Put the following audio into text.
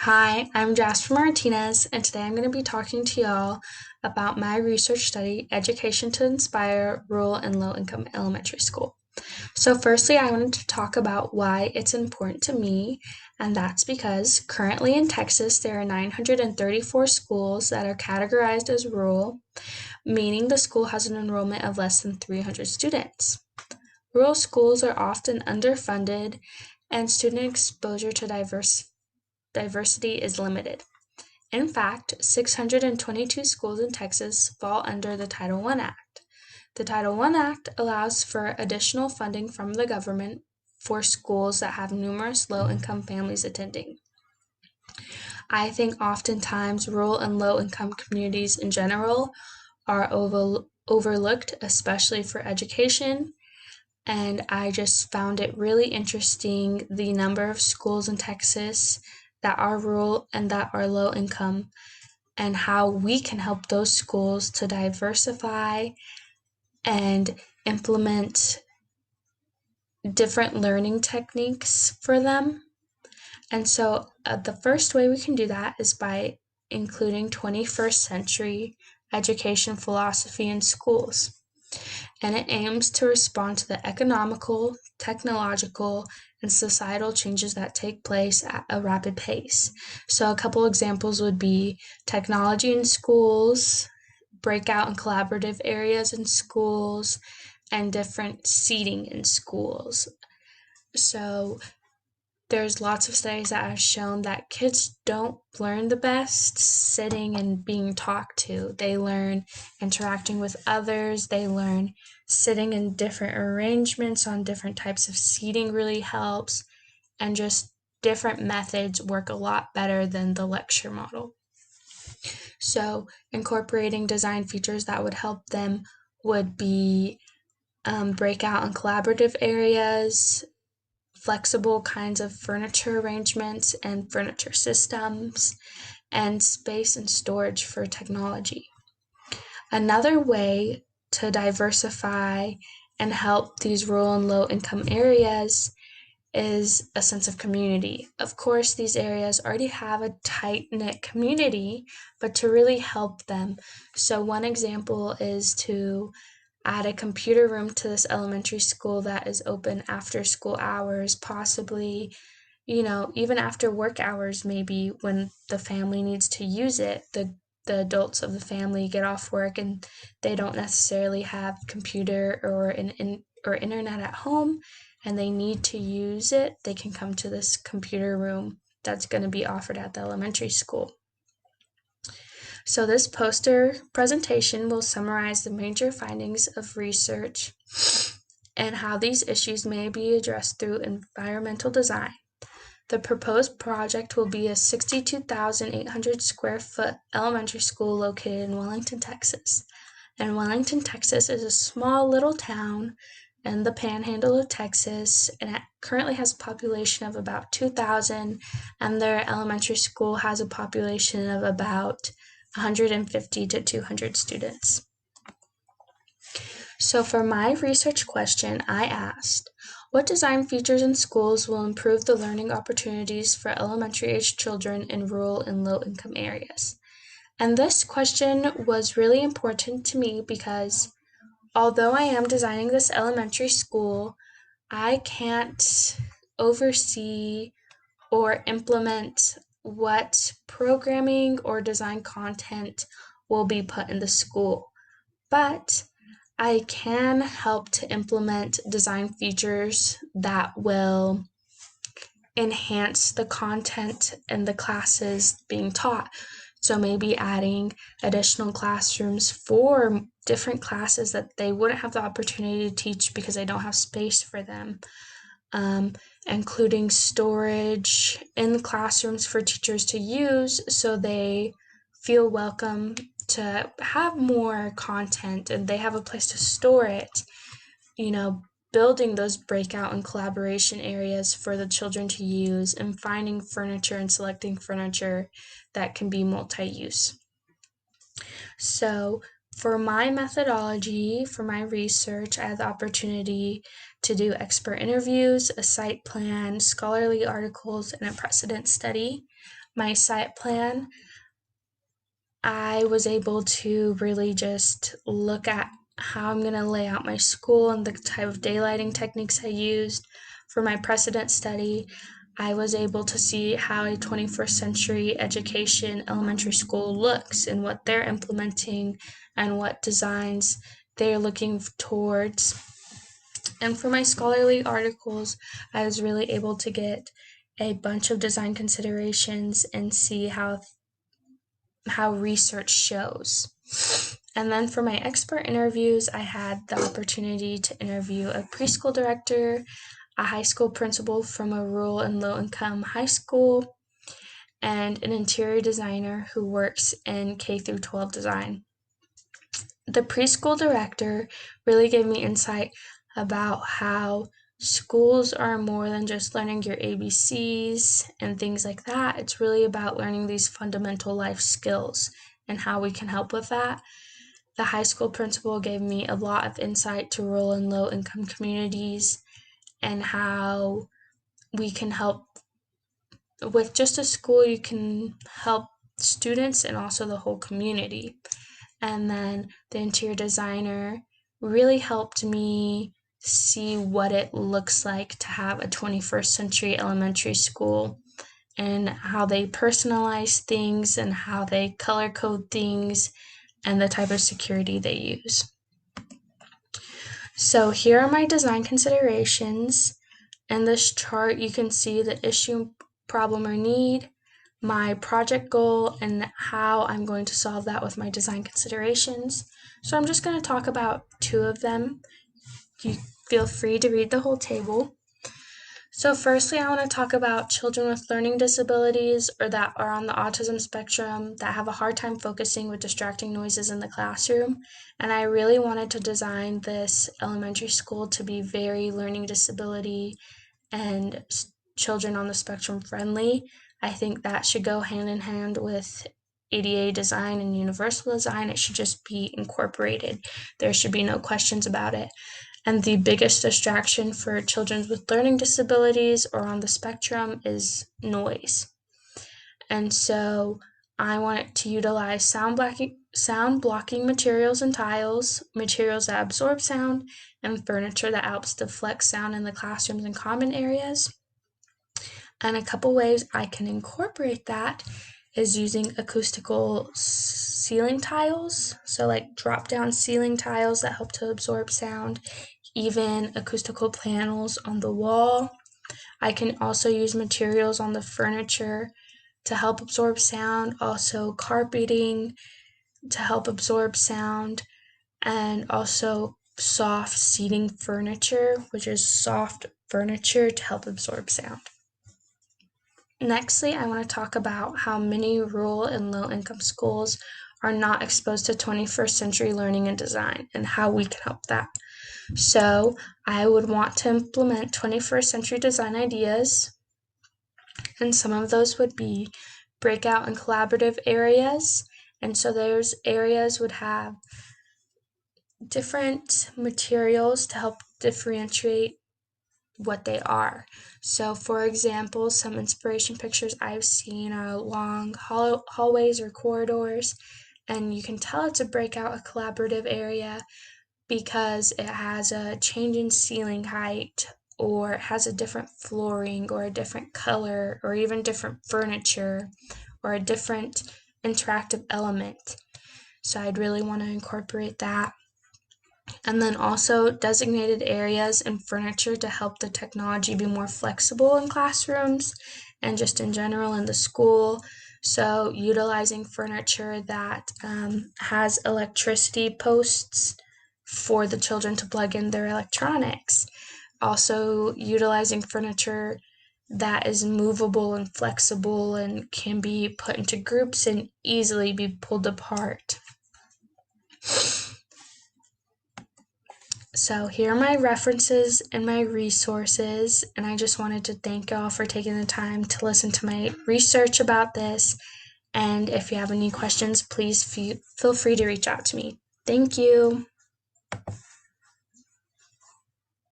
Hi, I'm Jasper Martinez, and today I'm going to be talking to y'all about my research study, Education to Inspire Rural and Low-Income Elementary School. So firstly, I wanted to talk about why it's important to me, and that's because currently in Texas, there are 934 schools that are categorized as rural, meaning the school has an enrollment of less than 300 students. Rural schools are often underfunded, and student exposure to diversity is limited. In fact, 622 schools in Texas fall under the Title I Act. The Title I Act allows for additional funding from the government for schools that have numerous low-income families attending. I think oftentimes rural and low-income communities in general are overlooked, especially for education, and I just found it really interesting the number of schools in Texas that are rural and that are low income, and how we can help those schools to diversify and implement different learning techniques for them. And so the first way we can do that is by including 21st century education philosophy in schools. And it aims to respond to the economical, technological, and societal changes that take place at a rapid pace. So a couple examples would be technology in schools, breakout and collaborative areas in schools, and different seating in schools. So there's lots of studies that have shown that kids don't learn the best sitting and being talked to. They learn interacting with others. They learn sitting in different arrangements on different types of seating really helps. And just different methods work a lot better than the lecture model. So incorporating design features that would help them would be breakout and collaborative areas, flexible kinds of furniture arrangements and furniture systems, and space and storage for technology. Another way to diversify and help these rural and low-income areas is a sense of community. Of course, these areas already have a tight-knit community, but to really help them. So one example is to add a computer room to this elementary school that is open after school hours, possibly, even after work hours, maybe when the family needs to use it. The adults of the family get off work and they don't necessarily have computer or or internet at home, and they need to use it. They can come to this computer room that's going to be offered at the elementary school. So this poster presentation will summarize the major findings of research and how these issues may be addressed through environmental design. The proposed project will be a 62,800 square foot elementary school located in Wellington, Texas. And Wellington, Texas is a small little town in the panhandle of Texas, and it currently has a population of about 2,000, and their elementary school has a population of about 150 to 200 students. So for my research question, I asked, what design features in schools will improve the learning opportunities for elementary-aged children in rural and low-income areas? And this question was really important to me because although I am designing this elementary school, I can't oversee or implement what programming or design content will be put in the school. But I can help to implement design features that will enhance the content and the classes being taught. So maybe adding additional classrooms for different classes that they wouldn't have the opportunity to teach because they don't have space for them. Including storage in the classrooms for teachers to use so they feel welcome to have more content and they have a place to store it. Building those breakout and collaboration areas for the children to use, and finding furniture and selecting furniture that can be multi-use. So for my methodology, for my research, I had the opportunity to do expert interviews, a site plan, scholarly articles, and a precedent study. my site plan, I was able to really just look at how I'm going to lay out my school and the type of daylighting techniques I used. For my precedent study, I was able to see how a 21st century education elementary school looks and what they're implementing and what designs they're looking towards. And for my scholarly articles, I was really able to get a bunch of design considerations and see how research shows. And then for my expert interviews, I had the opportunity to interview a preschool director, a high school principal from a rural and low-income high school, and an interior designer who works in K through 12 design. The preschool director really gave me insight about how schools are more than just learning your ABCs and things like that. It's really about learning these fundamental life skills and how we can help with that. The high school principal gave me a lot of insight to rural and low income communities and how we can help with just a school. You can help students and also the whole community. And then the interior designer really helped me see what it looks like to have a 21st century elementary school and how they personalize things and how they color code things and the type of security they use. So here are my design considerations. In this chart, you can see the issue, problem, or need, my project goal, and how I'm going to solve that with my design considerations. So I'm just going to talk about two of them. You feel free to read the whole table. So firstly, I want to talk about children with learning disabilities or that are on the autism spectrum that have a hard time focusing with distracting noises in the classroom. And I really wanted to design this elementary school to be very learning disability and children on the spectrum friendly. I think that should go hand in hand with ADA design and universal design. It should just be incorporated. There should be no questions about it. And the biggest distraction for children with learning disabilities or on the spectrum is noise. And so I wanted to utilize sound blocking materials and tiles, materials that absorb sound, and furniture that helps deflect sound in the classrooms and common areas. And a couple ways I can incorporate that is using acoustical ceiling tiles, so like drop-down ceiling tiles that help to absorb sound, even acoustical panels on the wall. I can also use materials on the furniture to help absorb sound, also carpeting to help absorb sound, and also soft seating furniture, which is soft furniture to help absorb sound. Nextly, I want to talk about how many rural and low-income schools are not exposed to 21st century learning and design and how we can help that. So I would want to implement 21st century design ideas, and some of those would be breakout and collaborative areas. And so those areas would have different materials to help differentiate what they are. So for example, some inspiration pictures I've seen are long hallways or corridors, and you can tell it's a breakout, a collaborative area because it has a change in ceiling height, or it has a different flooring, or a different color, or even different furniture, or a different interactive element. So I'd really want to incorporate that. And then also designated areas and furniture to help the technology be more flexible in classrooms and just in general in the school. So utilizing furniture that has electricity posts for the children to plug in their electronics. Also utilizing furniture that is movable and flexible and can be put into groups and easily be pulled apart. So here are my references and my resources, and I just wanted to thank y'all for taking the time to listen to my research about this. And if you have any questions, please feel free to reach out to me. Thank you.